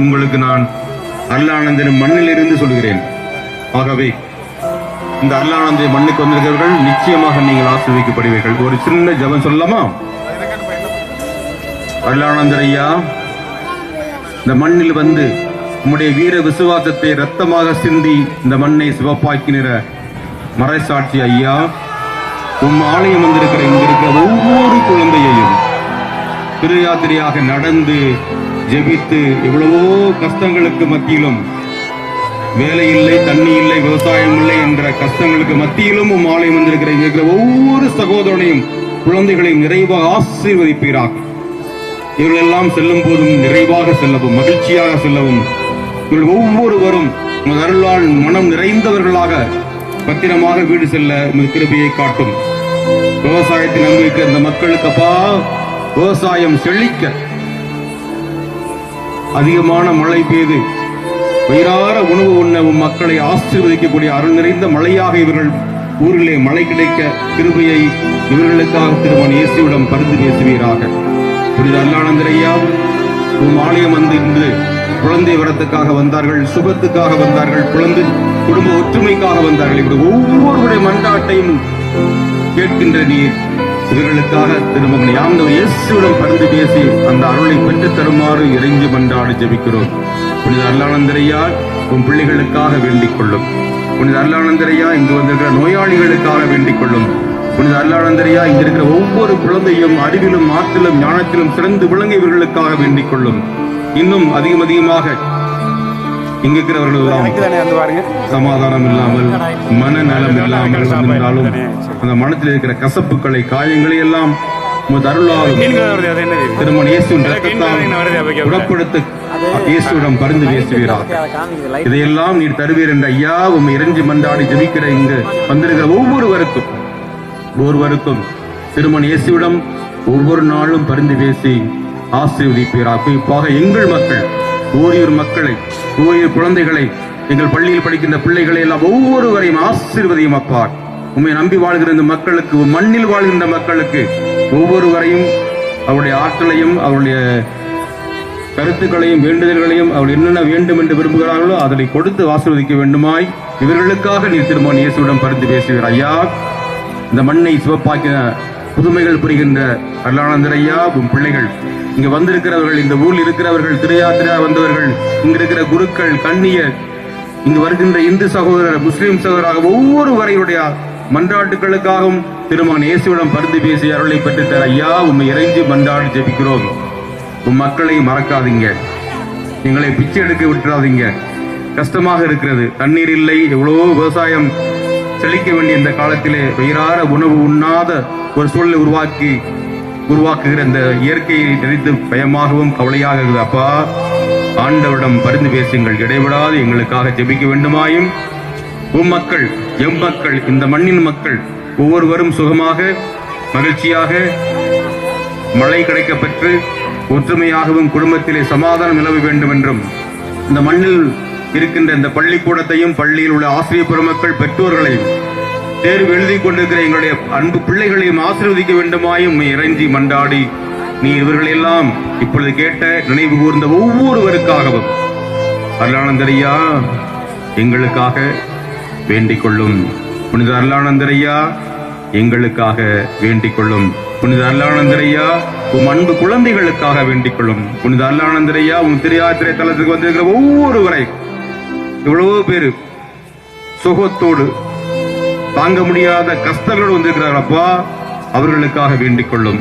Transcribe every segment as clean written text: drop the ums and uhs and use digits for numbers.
உங்களுக்கு நான் அருளானந்தன் மண்ணிலிருந்து சொல்கிறேன். ஆகவே இந்த அருளானந்த மண்ணுக்கு வந்திருக்கிறவர்கள் நிச்சயமாக நீங்கள் ஆசீர்வதிக்கப்படுவீர்கள். ஒரு சின்ன ஜெபம் சொல்லலாமா? அருளானந்தர் ஐயா, இந்த மண்ணில் வந்து உம்முடைய வீர விசுவாசத்தை ரத்தமாக சிந்தி இந்த மண்ணை சிவப்பாக்கிற மறைசாட்சி ஐயா, உம் ஆலயம் வந்திருக்கிற இங்க இருக்கிற ஒவ்வொரு குழந்தையையும் திருயாத்திரையாக நடந்து ஜெபித்து எவ்வளவோ கஷ்டங்களுக்கு மத்தியிலும், வேலை இல்லை, தண்ணி இல்லை, விவசாயம் இல்லை என்ற கஷ்டங்களுக்கு மத்தியிலும் உம் ஆலயம் வந்திருக்கிற இங்க இருக்கிற ஒவ்வொரு சகோதரனையும் குழந்தைகளையும் நிறைவாக ஆசீர்வதிப்பீராக. இவர்களெல்லாம் செல்லும் போதும் நிறைவாக செல்லவும், மகிழ்ச்சியாக செல்லவும், இவர்கள் ஒவ்வொருவரும் அருளால் மனம் நிறைந்தவர்களாக பத்திரமாக வீடு செல்ல கிருபையை காட்டும். விவசாயத்தை நம்பியிருக்கிற இந்த மக்களுக்கு அப்பா, விவசாயம் செழிக்க அதிகமான மழை பெய்து வயிறார உணவு உண்ண மக்களை ஆசீர்வதிக்கக்கூடிய அருள் நிறைந்த மழையாக இவர்கள் ஊரிலே மழை கிடைக்க கிருபையை இவர்களுக்காக திருமண இயேசுவிடம் பரிந்து பேசுவீராக. புனித அருளானந்தர் ஐயா, உம் ஆலயம் வந்து இன்று குழந்தை வரத்துக்காக வந்தார்கள், சுபத்துக்காக வந்தார்கள், குழந்தை குடும்ப ஒற்றுமைக்காக வந்தார்கள். இவர்கள் ஒவ்வொருவருடைய மன்றாட்டையும் கேட்கின்ற நீர் இவர்களுக்காக திருமகன் ஆண்டவர் இயேசுவிடம் பரிந்து பேசி அந்த அருளை பெற்றுத் தருமாறு இறைஞ்சி மன்றாடி ஜெபிக்கிறோம். புனித அருளானந்தர் ஐயா, உன் பிள்ளைகளுக்காக வேண்டிக் கொள்ளும். புனித அருளானந்தர் ஐயா, இங்கு வந்திருக்கிற நோயாளிகளுக்காக வேண்டிக் கொள்ளும். புனித அருளானந்தர் ஐயா, இங்க இருக்கிற ஒவ்வொரு குழந்தையும் அறிவிலும் ஆற்றிலும் ஞானத்திலும் சிறந்து விளங்க இவர்களுக்காக வேண்டிக் கொள்ளும். இன்னும் அதிகமாக இங்க இருக்கிறவர்கள் சமாதானம் இல்லாமல், மனநலம் இல்லாமல் இருந்தாலும் அந்த மனத்தில் இருக்கிற கசப்புகளை, காயங்களை எல்லாம் திருமண இயேசுவின் ரத்தத்தால் குணப்படுத்த இயேசுவிடம் பரிந்து பேசுவீராக. இதையெல்லாம் நீர் தருவீர் என்ற ஐயா, உம்மை இறைஞ்சி மன்றாடி ஜெபிக்கிற இங்கு வந்திருக்கிற ஒவ்வொருவருக்கும் திருமண இயேசுவிடம் ஒவ்வொரு நாளும் பரிந்து பேசி ஆசீர்வதிப்பீராக. குறிப்பாக எங்கள் மக்கள், ஓரியூர் மக்களை, ஓரியூர் குழந்தைகளை, எங்கள் பள்ளியில் படிக்கின்ற பிள்ளைகளை எல்லாம் ஒவ்வொருவரையும் ஆசீர்வதியும் அப்பா. உண்மை நம்பி வாழ்கிற இந்த மக்களுக்கு, மண்ணில் வாழ்கின்ற மக்களுக்கு ஒவ்வொருவரையும் அவருடைய ஆற்றலையும், அவருடைய கருத்துக்களையும், வேண்டுதல்களையும், அவர் என்னென்ன வேண்டும் என்று விரும்புகிறார்களோ அதனை கொடுத்து ஆசீர்வதிக்க வேண்டுமாய் இவர்களுக்காக நீர் திருமண இயேசுவிடம் பரிந்து பேசுகிறார் ஐயா. இந்த மண்ணை சிவப்பாக்கின புதுமைகள் புரிகின்ற அருளானந்தர் ஐயா, உன் பிள்ளைகள் இங்க வந்திருக்கிறவர்கள், இந்த ஊரில் இருக்கிறவர்கள், திருயாத்திரா வந்தவர்கள், இங்க இருக்கிற குருக்கள், கண்ணியர், இங்கு வருகின்ற இந்து சகோதரர், முஸ்லிம் சகோதரராக ஒவ்வொருவரையுடைய மன்றாட்டுகளுக்காகவும் திருமகன் இயேசுவிடம் பரிந்து பேசி அருளை பெற்றுத்தர ஐயா, உண்மை இறைஞ்சி மன்றாடி ஜெபிக்கிறோம். உன் மக்களை மறக்காதீங்க, எங்களை பிச்சை எடுக்க விட்டுறாதீங்க. கஷ்டமாக இருக்கிறது, தண்ணீர் இல்லை, எவ்வளவோ விவசாயம் செழிக்க வேண்டிய இந்த காலத்திலே வயிறார உணவு உண்ணாத ஒரு சூழலை உருவாக்குகிற இந்த இயற்கையை நினைத்து பயமாகவும் கவலையாக இருக்குது அப்பா. ஆண்டவரிடம் பரிந்து பேசுங்கள், இடைவிடாது எங்களுக்காக ஜெபிக்க வேண்டுமாயும். உம் மக்கள், எம் மக்கள், இந்த மண்ணின் மக்கள் ஒவ்வொருவரும் சுகமாக, மகிழ்ச்சியாக, மழை கிடைக்க பெற்று ஒற்றுமையாகவும் குடும்பத்திலே சமாதானம் நிலவ வேண்டும் என்றும், இந்த மண்ணில் இருக்கின்ற இந்த பள்ளிக்கூடத்தையும், பள்ளியில் உள்ள ஆசிரியர் பெருமக்கள், பெற்றோர்களையும், தேர்வு எழுதி கொண்டிருக்கிற எங்களுடைய அன்பு பிள்ளைகளையும் ஆசீர்வதிக்க வேண்டுமாயும் இறைஞ்சி மண்டாடி நீ இவர்களெல்லாம் இப்பொழுது கேட்ட நினைவு கூர்ந்த ஒவ்வொருவருக்காகவும் அருளானந்தர் ஐயா எங்களுக்காக வேண்டிக் கொள்ளும். புனித அருளானந்தர் ஐயா எங்களுக்காக வேண்டிக் கொள்ளும். புனித அருளானந்தர் ஐயா உம் அன்பு குழந்தைகளுக்காக வேண்டிக் கொள்ளும். புனித அருளானந்தர் ஐயா உம் திருயாத்திரை தலத்துக்கு வந்திருக்கிற ஒவ்வொருவரை, எவ்வளவோ பேரு சுகத்தோடு தாங்க முடியாத கஷ்டங்களோடு வந்திருக்கிறார்கள் அப்பா, அவர்களுக்காக வேண்டிக் கொள்ளும்.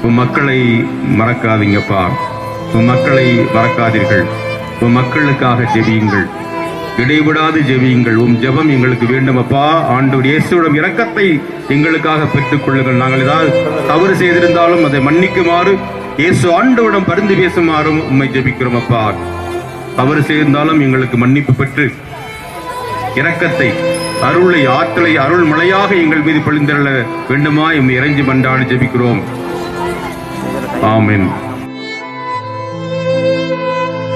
உன் மக்களை மறக்காதீங்கப்பா, உன் மக்களை மறக்காதீர்கள். உன் மக்களுக்காக ஜெபியுங்கள், இடைவிடாது ஜெபியுங்கள். உன் ஜெபம் எங்களுக்கு வேண்டும் அப்பா. ஆண்டவர் இயேசுவிடம் இரக்கத்தை எங்களுக்காக பெற்றுக் கொள்ளுங்கள். நாங்கள் ஏதாவது தவறு செய்திருந்தாலும் அதை மன்னிக்குமாறு இயேசு ஆண்டவரிடம் பரிந்து பேசுமாறும் உம்மை ஜெபிக்கிறோம் அப்பா. தவறு செய்திருந்தாலும் எங்களுக்கு மன்னிப்பு பெற்று இரக்கத்தை, அருளை, ஆற்றலை, அருள் மழையாக எங்கள் மீது பொழிந்தருள வேண்டுமா உம்மை இறைஞ்சி மன்றாடி ஜெபிக்கிறோம். ஆமென்.